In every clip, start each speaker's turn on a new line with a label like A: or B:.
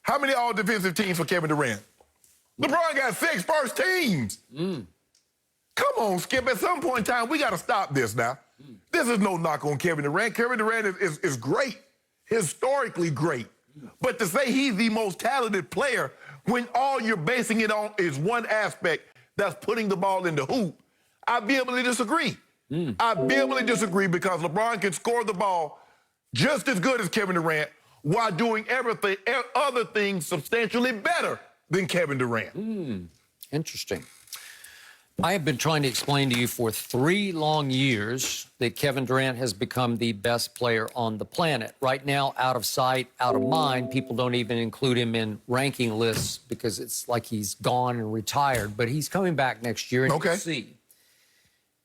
A: How many all-defensive teams for Kevin Durant? LeBron got 6 first teams. Come on, Skip. At some point in time, we got to stop this now. This is no knock on Kevin Durant. Kevin Durant is great, historically great. But to say he's the most talented player when all you're basing it on is one aspect, that's putting the ball in the hoop, I'd be able to disagree. I'd be able to disagree because LeBron can score the ball just as good as Kevin Durant while doing everything, other things substantially better than Kevin Durant.
B: Interesting. I have been trying to explain to you for 3 long years that Kevin Durant has become the best player on the planet. Right now, out of sight, out of mind, people don't even include him in ranking lists because it's like he's gone and retired. But he's coming back next year, and you'll see.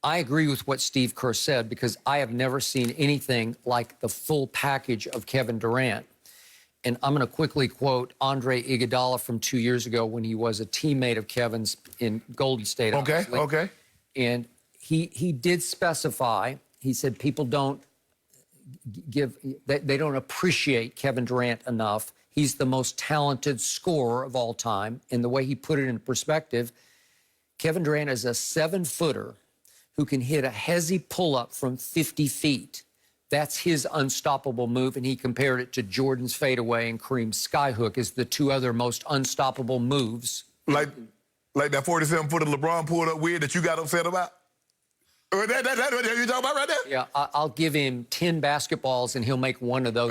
B: I agree with what Steve Kerr said because I have never seen anything like the full package of Kevin Durant. And I'm going to quickly quote Andre Iguodala from 2 years ago when he was a teammate of Kevin's in Golden State.
A: Okay.
B: And he did specify, he said people don't they don't appreciate Kevin Durant enough. He's the most talented scorer of all time. And the way he put it in perspective, Kevin Durant is a 7-footer who can hit a hezzy pull-up from 50 feet. That's his unstoppable move, and he compared it to Jordan's fadeaway and Kareem's skyhook as the 2 other most unstoppable moves.
A: Like that 47-footer LeBron pulled up weird that you got upset about? That's what you talking about right there?
B: Yeah, I'll give him 10 basketballs, and he'll make one of those,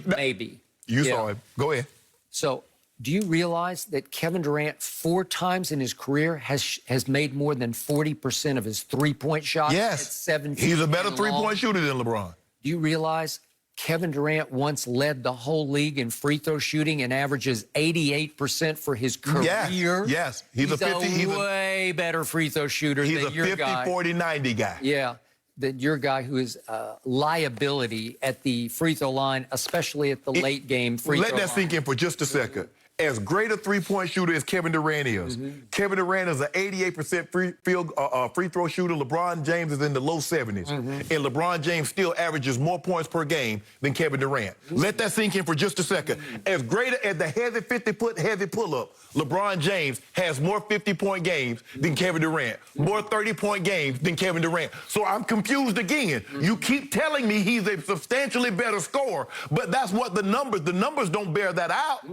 B: maybe.
A: You saw him. Go ahead.
B: So do you realize that Kevin Durant 4 times in his career has made more than 40% of his three-point shots?
A: Yes.
B: At 17
A: He's a better three-point shooter than LeBron.
B: Do you realize Kevin Durant once led the whole league in free throw shooting and averages 88% for his career?
A: Yes.
B: He's a way better free throw shooter than your guy.
A: He's a 50, 40, 90 guy.
B: Yeah, than your guy who is a liability at the free throw line, especially at the late game free throw line.
A: Let that sink in for just a second. As great a three-point shooter as Kevin Durant is, Kevin Durant is an 88% free throw shooter. LeBron James is in the low 70s. And LeBron James still averages more points per game than Kevin Durant. Let that sink in for just a second. As great as the heavy 50-foot heavy pull-up, LeBron James has more 50-point games than Kevin Durant, more 30-point games than Kevin Durant. So I'm confused again. You keep telling me he's a substantially better scorer, but that's what the numbers don't bear that out.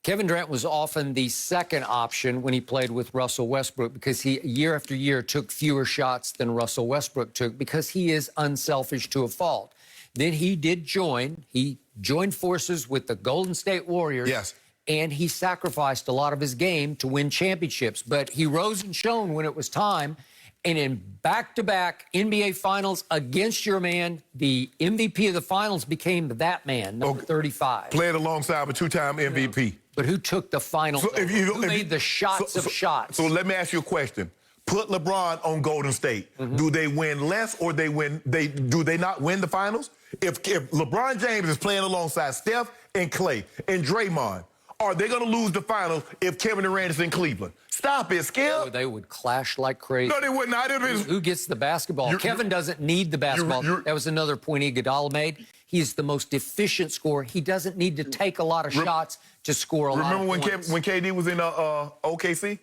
B: Kevin Durant was often the second option when he played with Russell Westbrook because he, year after year, took fewer shots than Russell Westbrook took because he is unselfish to a fault. Then he joined forces with the Golden State Warriors.
A: Yes.
B: And he sacrificed a lot of his game to win championships. But he rose and shone when it was time. And in back-to-back NBA Finals against your man, the MVP of the Finals became that man, number 35.
A: Played alongside a 2-time MVP.
B: But who took the final?
A: So
B: who made the shots of shots?
A: So let me ask you a question. Put LeBron on Golden State. Do they win less or do they not win the finals? If LeBron James is playing alongside Steph and Clay and Draymond, are they going to lose the finals if Kevin Durant is in Cleveland? Stop it, Skip.
B: Oh, they would clash like crazy.
A: No, they would not.
B: Who gets the basketball? Kevin doesn't need the basketball. That was another point Iguodala made. He's the most efficient scorer. He doesn't need to take a lot of shots to score a lot of points.
A: Remember when KD was in OKC?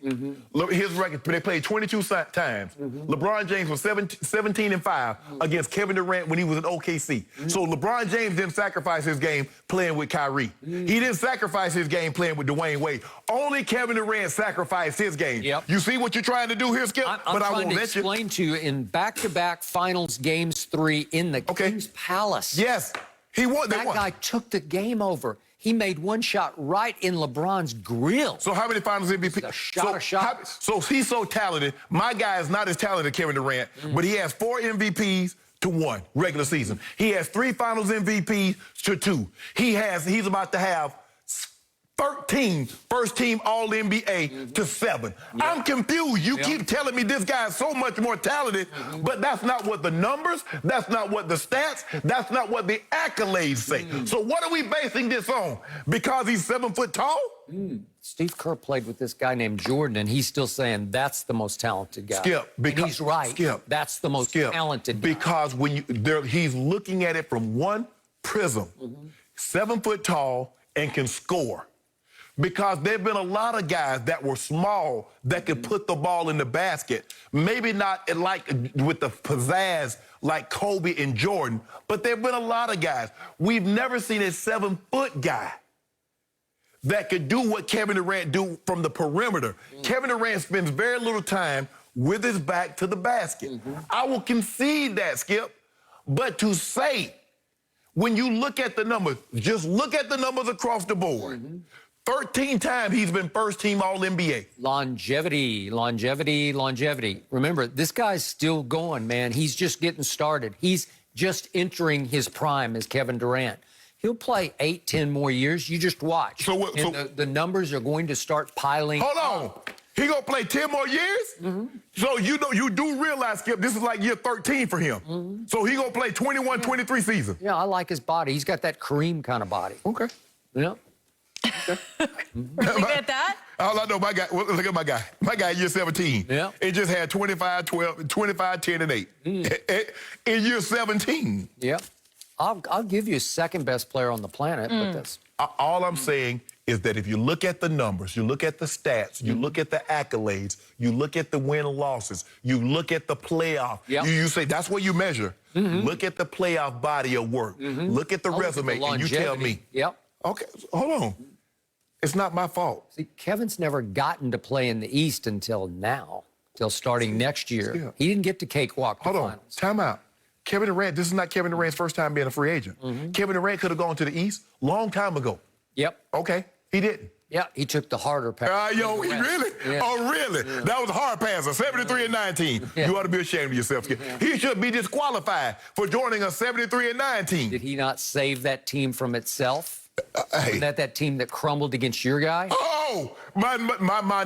A: His record, they played 22 times. LeBron James was 17-5 against Kevin Durant when he was in OKC. So LeBron James didn't sacrifice his game playing with Kyrie. He didn't sacrifice his game playing with Dwayne Wade. Only Kevin Durant sacrificed his game. You see what you're trying to do here, Skip?
B: I'm trying to explain to you in back-to-back finals games 3 in the King's Palace.
A: Yes. He won.
B: That guy took the game over. He made one shot right in LeBron's grill.
A: So how many finals MVP?
B: A shot.
A: So he's so talented. My guy is not as talented as Kevin Durant, but he has 4 MVPs to 1 regular season. He has 3 finals MVPs to 2. He's about to have 13 first-team All-NBA to 7. I'm confused. You keep telling me this guy is so much more talented, but that's not what the numbers, that's not what the stats, that's not what the accolades say. So what are we basing this on? Because he's 7 foot tall?
B: Steve Kerr played with this guy named Jordan, and he's still saying that's the most talented guy.
A: Skip, because
B: and he's right.
A: Skip,
B: that's the most talented guy.
A: Because when he's looking at it from one prism. 7 foot tall, and can score. Because there have been a lot of guys that were small that could put the ball in the basket. Maybe not like with the pizzazz like Kobe and Jordan, but there have been a lot of guys. We've never seen a 7-foot guy that could do what Kevin Durant do from the perimeter. Kevin Durant spends very little time with his back to the basket. I will concede that, Skip, but to say, when you look at the numbers, just look at the numbers across the board. 13 times he's been first-team All-NBA.
B: Longevity. Remember, this guy's still going, man. He's just getting started. He's just entering his prime as Kevin Durant. He'll play 8, 10 more years. You just watch. The numbers are going to start piling
A: Hold on. He gonna play 10 more years? So you do realize, Skip, this is like year 13 for him. So he gonna play 21, 23 seasons.
B: Yeah, I like his body. He's got that Kareem kind of body.
A: Okay.
B: Yeah.
C: You get that?
A: All I know, my guy, look at my guy. My guy, year 17.
B: Yeah.
A: It just had 25, 12, 25, 10, and 8. In year 17.
B: Yeah. I'll give you second best player on the planet, but that's...
A: All I'm saying is that if you look at the numbers, you look at the stats, you look at the accolades, you look at the win and losses, you look at the playoff, you say that's what you measure. Look at the playoff body of work. Look at the resume, and you tell me.
B: Yep.
A: Okay, hold on. It's not my fault.
B: See, Kevin's never gotten to play in the East until now, till starting next year.
A: Yeah.
B: He didn't get to cakewalk the
A: Hold on,
B: finals.
A: time out. Kevin Durant, this is not Kevin Durant's first time being a free agent. Kevin Durant could have gone to the East long time ago.
B: Yep.
A: Okay, he didn't.
B: Yeah, he took the harder path.
A: Really?
B: Yeah.
A: Oh, really? Yeah. That was a hard passer, 73 and 19.
B: Yeah.
A: You ought to be ashamed of yourself, Skip. He should be disqualified for joining us 73 and 19.
B: Did he not save that team from itself?
A: Hey.
B: That team that crumbled against your guy?
A: Oh, my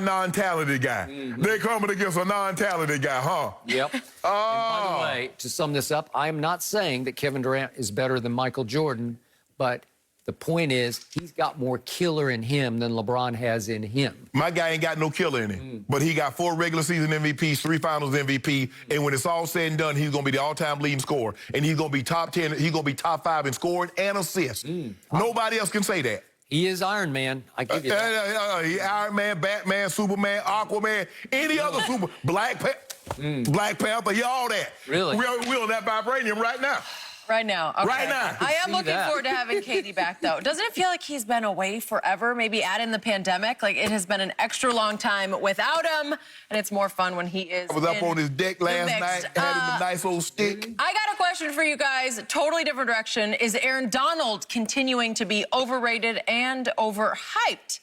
A: non-talented guy. They crumbled against a non-talented guy, huh?
B: Yep. And by the way, to sum this up, I am not saying that Kevin Durant is better than Michael Jordan, but the point is he's got more killer in him than LeBron has in him.
A: My guy ain't got no killer in him, but he got 4 regular season MVPs, 3 finals MVP, and when it's all said and done, he's going to be the all-time leading scorer, and he's going to be top 10, he's going to be top 5 in scoring and assists. Nobody else can say that.
B: He is Iron Man. I give you that.
A: Iron Man, Batman, Superman, Aquaman, any other super, Black Panther, all that.
B: Really?
A: We're on that vibranium right now.
C: Right now. Okay.
A: Right now.
C: I am
B: see
C: looking
B: that.
C: forward to having Katie back, though. Doesn't it feel like he's been away forever? Maybe add in the pandemic. Like, it has been an extra long time without him, and it's more fun when he is
A: I was up on his deck last night, had him a nice old stick.
C: I got a question for you guys. Totally different direction. Is Aaron Donald continuing to be overrated and overhyped?